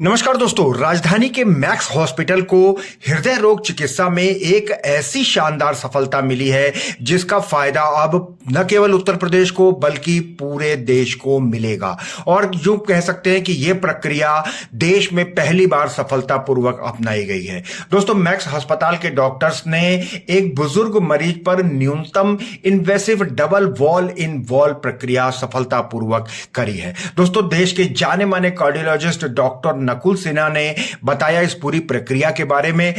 नमस्कार दोस्तों, राजधानी के मैक्स हॉस्पिटल को हृदय रोग चिकित्सा में एक ऐसी शानदार सफलता मिली है जिसका फायदा अब न केवल उत्तर प्रदेश को बल्कि पूरे देश को मिलेगा। और यूं कह सकते हैं कि यह प्रक्रिया देश में पहली बार सफलतापूर्वक अपनाई गई है। दोस्तों, मैक्स अस्पताल के डॉक्टर्स ने एक बुजुर्ग मरीज पर न्यूनतम invasive double wall in wall प्रक्रिया सफलतापूर्वक करी है। दोस्तों, देश के जाने माने कार्डियोलॉजिस्ट डॉक्टर नकुल सिन्हा ने बताया इस पूरी प्रक्रिया के बारे में।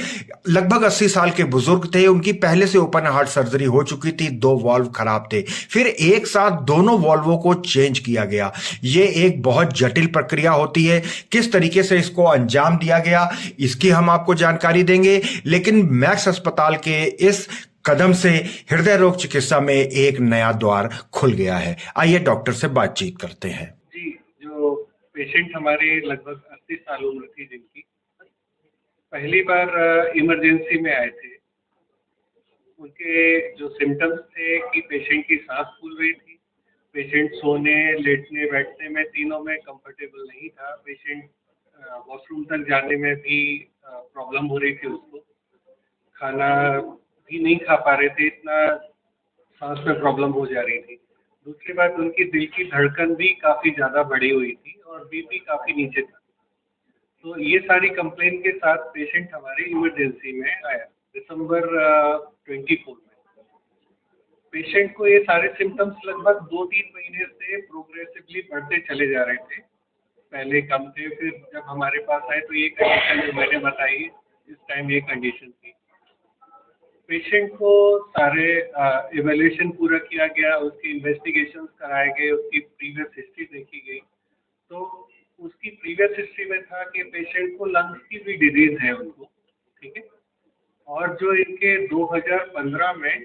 लगभग 80 साल के बुजुर्ग थे, उनकी पहले से ओपन हार्ट सर्जरी हो चुकी थी, 2 वाल्व खराब थे, फिर एक साथ दोनों वाल्वों को चेंज किया गया। यह एक बहुत जटिल प्रक्रिया होती है। किस तरीके से इसको अंजाम दिया गया इसकी हम आपको जानकारी देंगे, लेकिन मैक्स अस्पताल के इस कदम से हृदय रोग चिकित्सा में एक नया द्वार खुल गया है। आइए डॉक्टर से बातचीत करते हैं। जी, जो पेशेंट हमारे लगभग 80 साल उम्र थी, जिनकी पहली बार इमरजेंसी में आए थे, उनके जो सिम्टम्स थे कि पेशेंट की सांस फूल रही थी, पेशेंट सोने, लेटने, बैठने में तीनों में कंफर्टेबल नहीं था, पेशेंट वॉशरूम तक जाने में भी प्रॉब्लम हो रही थी उसको, खाना भी नहीं खा पा रहे थे, इतना सांस में प्रॉब्लम हो जा रही थी। दूसरी बात, उनकी दिल की धड़कन भी काफ़ी ज़्यादा बढ़ी हुई थी और बीपी काफ़ी नीचे था। तो ये सारी कंप्लेन के साथ पेशेंट हमारी इमरजेंसी में आया दिसंबर 24 में। पेशेंट को ये सारे सिम्टम्स लगभग 2-3 महीने से प्रोग्रेसिवली बढ़ते चले जा रहे थे। पहले कम थे, फिर जब हमारे पास आए तो ये कंडीशन जो मैंने बताई, इस टाइम ये कंडीशन थी। पेशेंट को सारे इवैल्यूएशन पूरा किया गया, उसके इन्वेस्टिगेशंस कराए गए, उसकी प्रीवियस हिस्ट्री देखी गई। तो उसकी प्रीवियस हिस्ट्री में था कि पेशेंट को लंग्स की भी डिजीज है उनको, ठीक है। और जो इनके 2015 में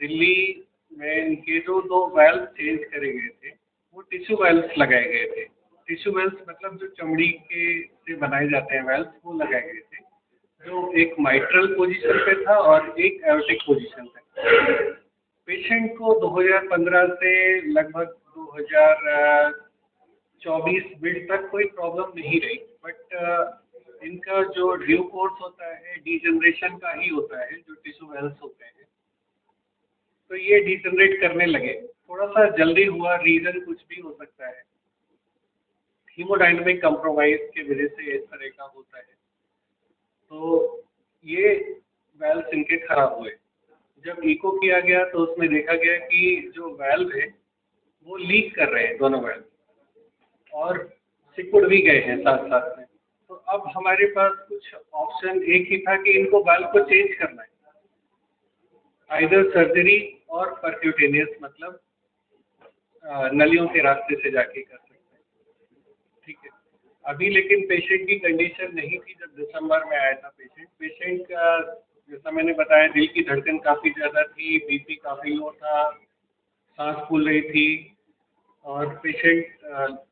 दिल्ली में इनके जो 2 वाल्व चेंज करे गए थे, वो टिश्यू वाल्व्स लगाए गए थे। टिश्यू वाल्व्स मतलब जो चमड़ी के से बनाए जाते हैं वाल्व्स, वो लगाए गए थे, जो एक माइट्रल पोजीशन पे था और एक एओर्टिक पोजीशन पे। पेशेंट को 2015 से लगभग 2024 मिड तक कोई प्रॉब्लम नहीं रही, बट इनका जो ड्यू कोर्स होता है डीजनरेशन का ही होता है, जो टिश्यू वेल्स होते हैं, तो ये डिजनरेट करने लगे। थोड़ा सा जल्दी हुआ, रीजन कुछ भी हो सकता है, हीमोडायनामिक कंप्रोमाइज की वजह से इस तरह का होता है। तो ये वेल्व्स इनके खराब हुए। जब इको किया गया तो उसमें देखा गया कि जो वेल्व है वो लीक कर रहे हैं, दोनों वेल्व, और सिकुड़ भी गए हैं साथ साथ में। तो अब हमारे पास कुछ ऑप्शन एक ही था कि इनको वेल्व को चेंज करना है, आइदर सर्जरी और परक्यूटेनियस, मतलब नलियों के रास्ते से जाके कर सकते हैं, ठीक है। अभी लेकिन पेशेंट की कंडीशन नहीं थी जब दिसंबर में आया था पेशेंट का, जैसा मैंने बताया, दिल की धड़कन काफ़ी ज़्यादा थी, बीपी काफ़ी लो था, सांस फूल रही थी, और पेशेंट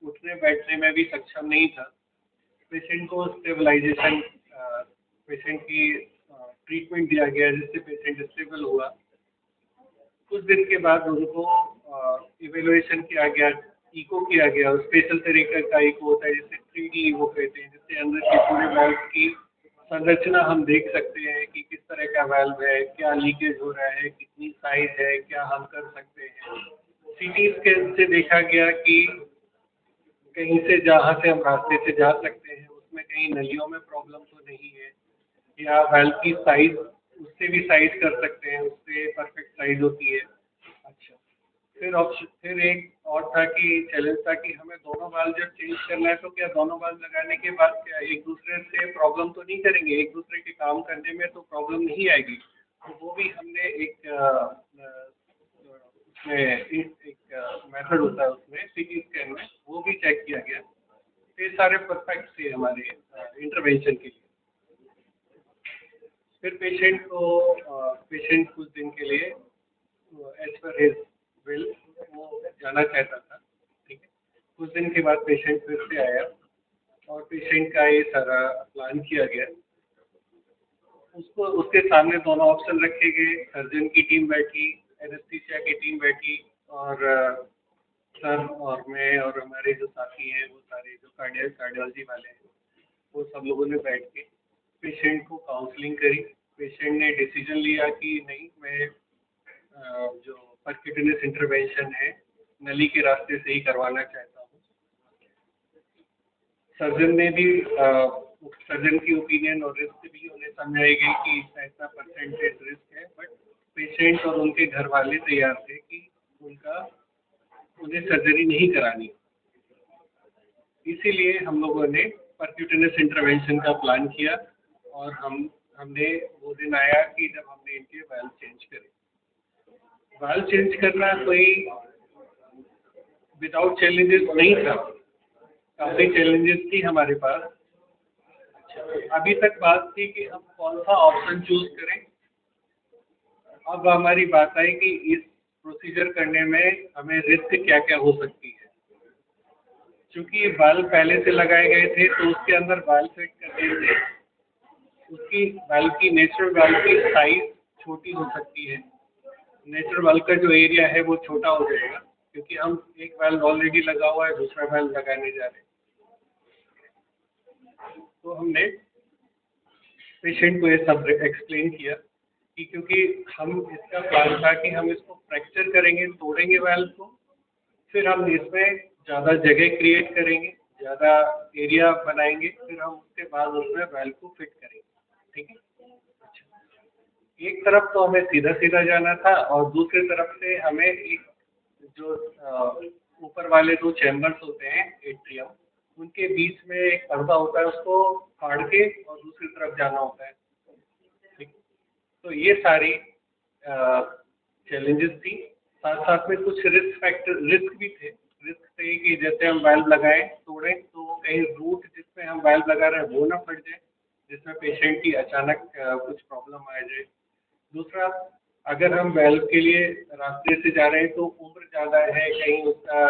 उठने बैठने में भी सक्षम नहीं था। पेशेंट को स्टेबलाइजेशन, पेशेंट की ट्रीटमेंट दिया गया जिससे पेशेंट स्टेबल हुआ। कुछ दिन के बाद उनको इवेलुएशन किया गया, इको किया गया, स्पेशल तरीके का इको होता है जिसे 3D इको कहते हैं, जिससे अंदर के पूरे वाल्व की संरचना हम देख सकते हैं कि किस तरह का वाल्व है, क्या लीकेज हो रहा है, कितनी साइज है, क्या हम कर सकते हैं। सीटी स्कैन से देखा गया कि कहीं से जहाँ से हम रास्ते से जा सकते हैं उसमें कहीं नलियों में प्रॉब्लम तो नहीं है, या वाल्व की साइज उससे भी साइज कर सकते हैं, उससे परफेक्ट साइज होती है। अच्छा, फिर एक और था कि चैलेंज था कि हमें दोनों बाल जब चेंज करना है तो क्या दोनों बाल लगाने के बाद क्या एक दूसरे से प्रॉब्लम तो नहीं करेंगे, एक दूसरे के काम करने में तो प्रॉब्लम नहीं आएगी। तो वो भी हमने उसमें एक मेथड होता है उसमें सीटी स्कैन में, वो भी चेक किया गया। ये सारे परफेक्ट थे हमारे इंटरवेंशन के लिए। फिर पेशेंट कुछ दिन के लिए एज पर हिज विल वो जाना चाहता था, ठीक है। कुछ दिन के बाद पेशेंट फिर से आया और पेशेंट का ये सारा प्लान किया गया। उसके सामने दोनों ऑप्शन रखे गए, सर्जन की टीम बैठी, एनेस्थीसिया की टीम बैठी, और सर और मैं और हमारे जो साथी हैं वो सारे जो कार्डियोलॉजी वाले हैं, वो सब लोगों ने बैठ के पेशेंट को काउंसलिंग करी। पेशेंट ने डिसीजन लिया कि नहीं, मैं जो परक्यूटेनियस इंटरवेंशन है नली के रास्ते से ही करवाना चाहता हूँ। सर्जन ने भी सर्जन की ओपिनियन और रिस्क भी उन्हें समझाई गई कि इतना परसेंटेज रिस्क है, बट पेशेंट और उनके घर वाले तैयार थे कि उन्हें सर्जरी नहीं करानी। इसीलिए हम लोगों ने परक्यूटेनियस इंटरवेंशन का प्लान किया और हमने वो दिन आया कि जब हमने इनके वाल्व चेंज करे। वाल्व चेंज करना कोई विदाउट चैलेंजेस नहीं था, काफ़ी चैलेंजेस थी हमारे पास। अभी तक बात थी कि हम कौन सा ऑप्शन चूज करें। अब हमारी बात आई कि इस प्रोसीजर करने में हमें रिस्क क्या क्या हो सकती है। क्योंकि वाल्व पहले से लगाए गए थे तो उसके अंदर वाल्व फिट करने से उसकी वाल्व की नेचुरल वाल्व की साइज छोटी हो सकती है। नेचुरल वाल्व का जो एरिया है वो छोटा हो जाएगा, क्योंकि हम एक वाल्व ऑलरेडी लगा हुआ है, दूसरा वाल्व लगाने जा रहे हैं। तो हमने पेशेंट को ये सब एक्सप्लेन किया कि क्योंकि हम इसका प्लान था कि हम इसको फ्रैक्चर करेंगे, तोड़ेंगे वाल्व को, फिर हम इसमें ज़्यादा जगह क्रिएट करेंगे, ज़्यादा एरिया बनाएंगे, फिर हम उसके बाद उसमें वाल्व को फिट करेंगे। ठीक है। एक तरफ तो हमें सीधा सीधा जाना था और दूसरी तरफ से हमें एक जो ऊपर वाले 2 चैम्बर्स होते हैं एट्रियम, उनके बीच में एक पर्दा होता है, उसको फाड़ के और दूसरी तरफ जाना होता है। ठीक। तो ये सारी चैलेंजेस थी। साथ साथ में कुछ रिस्क भी थे। रिस्क थे कि जैसे हम वाल्व लगाएं, तोड़ें, तो कहीं रूट जिसमें हम वाल्व लगा रहे हैं वो ना फट जाए, जिसमें पेशेंट की अचानक कुछ प्रॉब्लम आ जाए। दूसरा, अगर हम वाल्व के लिए रास्ते से जा रहे हैं तो उम्र ज़्यादा है, कहीं उसका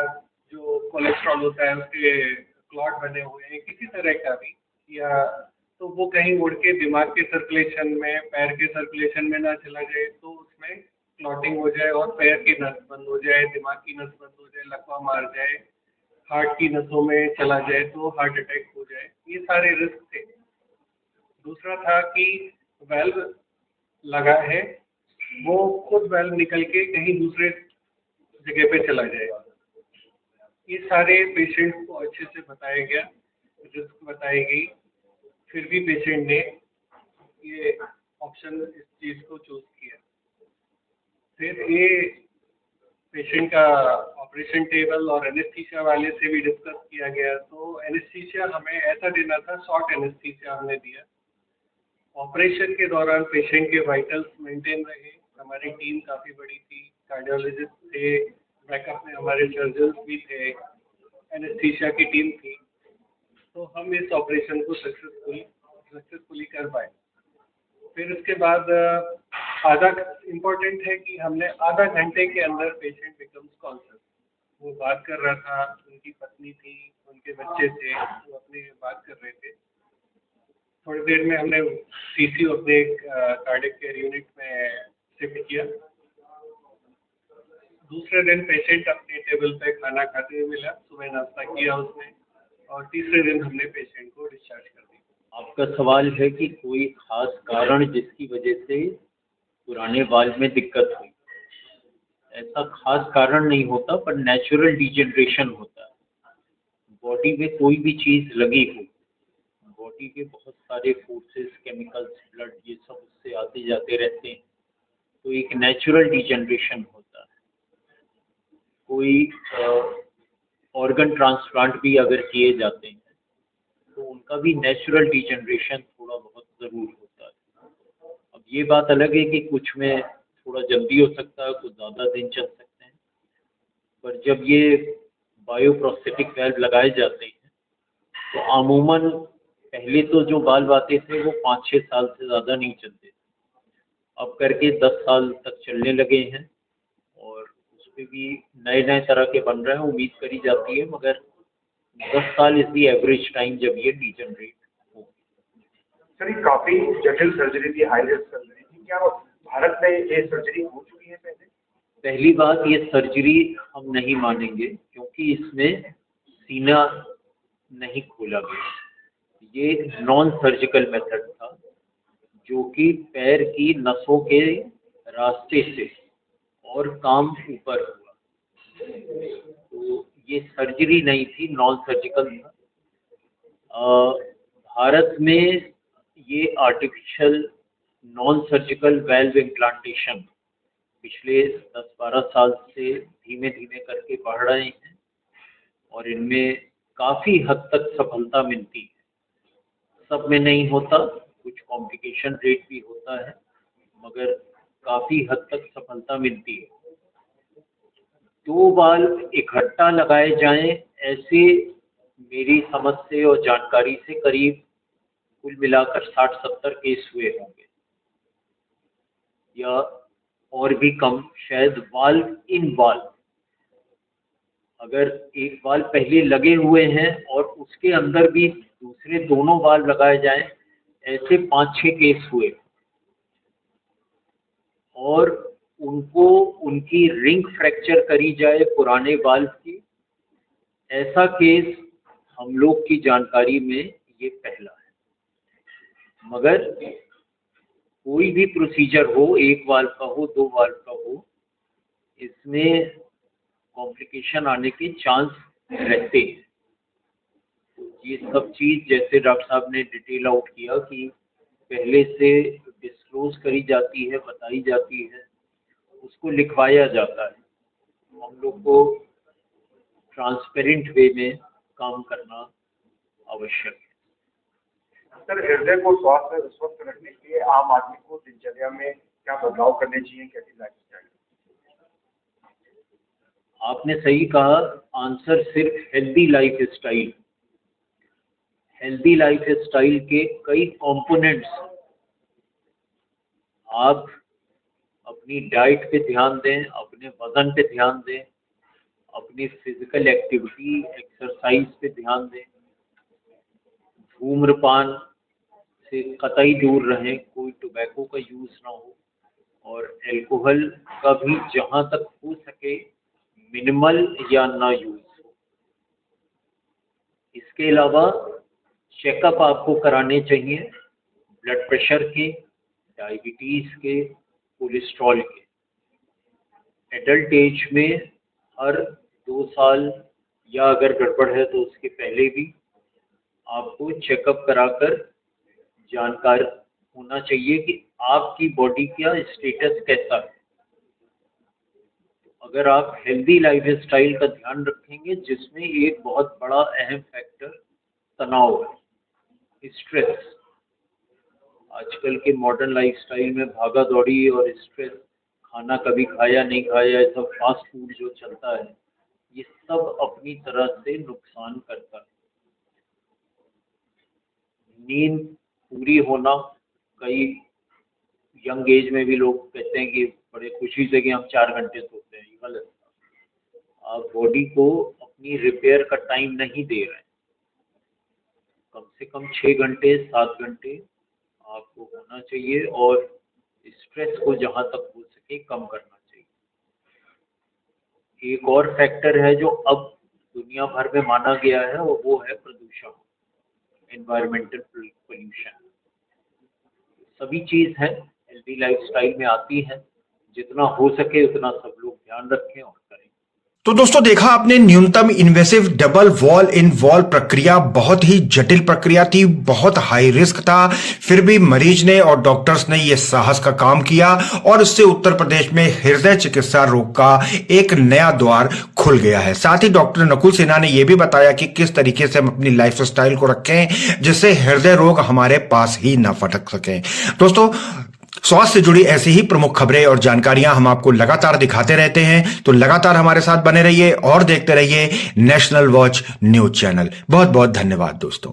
जो कोलेस्ट्रॉल होता है उसके क्लॉट बने हुए हैं किसी तरह का भी, या तो वो कहीं उड़ के दिमाग के सर्कुलेशन में, पैर के सर्कुलेशन में ना चला जाए, तो उसमें क्लॉटिंग हो जाए और पैर की नस बंद हो जाए, दिमाग की नस बंद हो जाए, लकवा मार जाए, हार्ट की नसों में चला जाए तो हार्ट अटैक हो जाए। ये सारे रिस्क थे। दूसरा था कि वाल्व लगा है, वो खुद वाल्व निकल के कहीं दूसरे जगह पे चला जाएगा। ये सारे पेशेंट को अच्छे से बताया गया, रिस्क बताई गई, फिर भी पेशेंट ने ये ऑप्शन, इस चीज़ को चूज किया। फिर ये पेशेंट का ऑपरेशन टेबल और एनेस्थीसिया वाले से भी डिस्कस किया गया। तो एनेस्थीसिया हमें ऐसा देना था, शॉर्ट एनेस्थीसिया हमने दिया। ऑपरेशन के दौरान पेशेंट के वाइटल्स मेंटेन रहे। हमारी टीम काफ़ी बड़ी थी, कार्डियोलॉजिस्ट थे, बैकअप में हमारे सर्जन्स भी थे, एनेस्थीसिया की टीम थी। तो हम इस ऑपरेशन को सक्सेसफुली कर पाए। फिर उसके बाद इम्पोर्टेंट है कि हमने आधा घंटे के अंदर पेशेंट बिकम्स कॉन्शियस। वो बात कर रहा था, उनकी पत्नी थी, उनके बच्चे थे, वो अपनी बात कर रहे थे। थोड़ी देर में हमने सीसी अपने कार्डियक केयर यूनिट में शिफ्ट किया। दूसरे दिन पेशेंट अपने टेबल पे खाना खाते हुए मिला, सुबह नाश्ता किया उसने, और तीसरे दिन हमने पेशेंट को डिस्चार्ज कर दिया। आपका सवाल है कि कोई खास कारण जिसकी वजह से पुराने वाल्व में दिक्कत हुई। ऐसा खास कारण नहीं होता, पर नेचुरल डिजेनरेशन होता है। बॉडी में कोई भी चीज़ लगी हो, बॉडी के बहुत सारे फोर्सेस, केमिकल्स, ब्लड, ये सब उससे आते जाते रहते हैं, तो एक नेचुरल डिजेनरेशन होता है। कोई ऑर्गन ट्रांसप्लांट भी अगर किए जाते हैं तो उनका भी नेचुरल डिजेनरेशन थोड़ा बहुत ज़रूर होता है। अब ये बात अलग है कि कुछ में थोड़ा जल्दी हो सकता है, कुछ ज़्यादा दिन चल सकते हैं, पर जब ये बायोप्रोस्थेटिक वाल्व लगाए जाते हैं तो अमूमन पहले तो जो वाल्व आते थे वो 5-6 साल से ज़्यादा नहीं चलते थे, अब करके 10 साल तक चलने लगे हैं, और उसमें भी नए नए तरह के बन रहे हैं। उम्मीद करी जाती है, मगर 10 साल इज दी एवरेज टाइम जब ये डिजनरेट हो। सर, ये काफी जटिल सर्जरी थी, हाई रिस्क सर्जरी थी। क्या भारत में ये सर्जरी हो चुकी है पहले? पहली बात, ये सर्जरी हम नहीं मानेंगे क्योंकि इसमें सीना नहीं खोला गया। ये नॉन सर्जिकल मेथड था, जो कि पैर की नसों के रास्ते से और काम ऊपर हुआ। तो ये सर्जरी नहीं थी, नॉन सर्जिकल था। भारत में ये artificial non surgical valve implantation पिछले 10-12 साल से धीमे धीमे करके बढ़ रहे हैं और इनमें काफ़ी हद तक सफलता मिलती है। सब में नहीं होता, कुछ कॉम्प्लिकेशन रेट भी होता है, मगर काफ़ी हद तक सफलता मिलती है। 2 बाल इकट्ठा लगाए जाएं, ऐसे मेरी समझ से और जानकारी से करीब कुल मिलाकर 60-70 केस हुए होंगे, या और भी कम शायद। वाल्व इन वाल्व, अगर एक वाल्व पहले लगे हुए हैं और उसके अंदर भी दूसरे दोनों वाल्व लगाए जाएं, ऐसे 5-6 केस हुए और उनको उनकी रिंग फ्रैक्चर करी जाए पुराने वाल्व की, ऐसा केस हम लोग की जानकारी में ये पहला है। मगर कोई भी प्रोसीजर हो, 1 वाल्व का हो, 2 वाल्व का हो, इसमें कॉम्प्लिकेशन आने के चांस रहते हैं। ये सब चीज़ जैसे डॉक्टर साहब ने डिटेल आउट किया कि पहले से डिस्क्लोज करी जाती है, बताई जाती है, उसको लिखवाया जाता है। हम लोग को ट्रांसपेरेंट वे में काम करना आवश्यक है। सर, हृदय को स्वस्थ रखने के लिए आम आदमी को दिनचर्या में क्या बदलाव करने चाहिए, कैसी लाइफस्टाइल? आपने सही कहा, आंसर सिर्फ healthy life style. Healthy life style के कई कंपोनेंट्स। आप अपनी डाइट पे ध्यान दें, अपने वजन पे ध्यान दें, अपनी फिजिकल एक्टिविटी एक्सरसाइज पे ध्यान दें, धूम्रपान से कतई दूर रहें, कोई टोबैको का यूज़ ना हो, और अल्कोहल का भी जहाँ तक हो सके मिनिमल या ना यूज़ हो। इसके अलावा चेकअप आपको कराने चाहिए, ब्लड प्रेशर के, डायबिटीज़ के, कोलेस्ट्रॉल के। एडल्ट एज में हर 2 साल या अगर गड़बड़ है तो उसके पहले भी आपको चेकअप कराकर जानकार होना चाहिए कि आपकी बॉडी का स्टेटस कैसा है। अगर आप हेल्दी लाइफ स्टाइल का ध्यान रखेंगे, जिसमें एक बहुत बड़ा अहम फैक्टर तनाव है, स्ट्रेस। आजकल के मॉडर्न लाइफस्टाइल में भागा दौड़ी और स्ट्रेस, खाना कभी खाया नहीं खाया, ये सब फास्ट फूड जो चलता है, ये सब अपनी तरह से नुकसान करता है। नींद पूरी होना, कई यंग एज में भी लोग कहते हैं कि बड़े खुशी से कि हम 4 घंटे सोते हैं, ये गलत। आप बॉडी को अपनी रिपेयर का टाइम नहीं दे रहे हैं। कम से कम 6 घंटे 7 घंटे आपको होना चाहिए और स्ट्रेस को जहाँ तक हो सके कम करना चाहिए। एक और फैक्टर है जो अब दुनिया भर में माना गया है, और वो है प्रदूषण, एनवायरमेंटल पोल्यूशन। सभी चीज़ है हेल्दी लाइफस्टाइल में आती है, जितना हो सके उतना सब लोग ध्यान रखें और करें। तो दोस्तों, देखा आपने, न्यूनतम invasive double wall in wall प्रक्रिया बहुत ही जटिल प्रक्रिया थी, बहुत हाई रिस्क था, फिर भी मरीज ने और डॉक्टर्स ने यह साहस का काम किया और इससे उत्तर प्रदेश में हृदय चिकित्सा रोग का एक नया द्वार खुल गया है। साथ ही डॉक्टर नकुल सिन्हा ने यह भी बताया कि किस तरीके से हम अपनी लाइफ स्टाइल को रखें जिससे हृदय रोग हमारे पास ही ना फटक सके। दोस्तों, स्वास्थ्य से जुड़ी ऐसी ही प्रमुख खबरें और जानकारियां हम आपको लगातार दिखाते रहते हैं, तो लगातार हमारे साथ बने रहिए और देखते रहिए नेशनल वॉच न्यूज चैनल। बहुत बहुत धन्यवाद दोस्तों।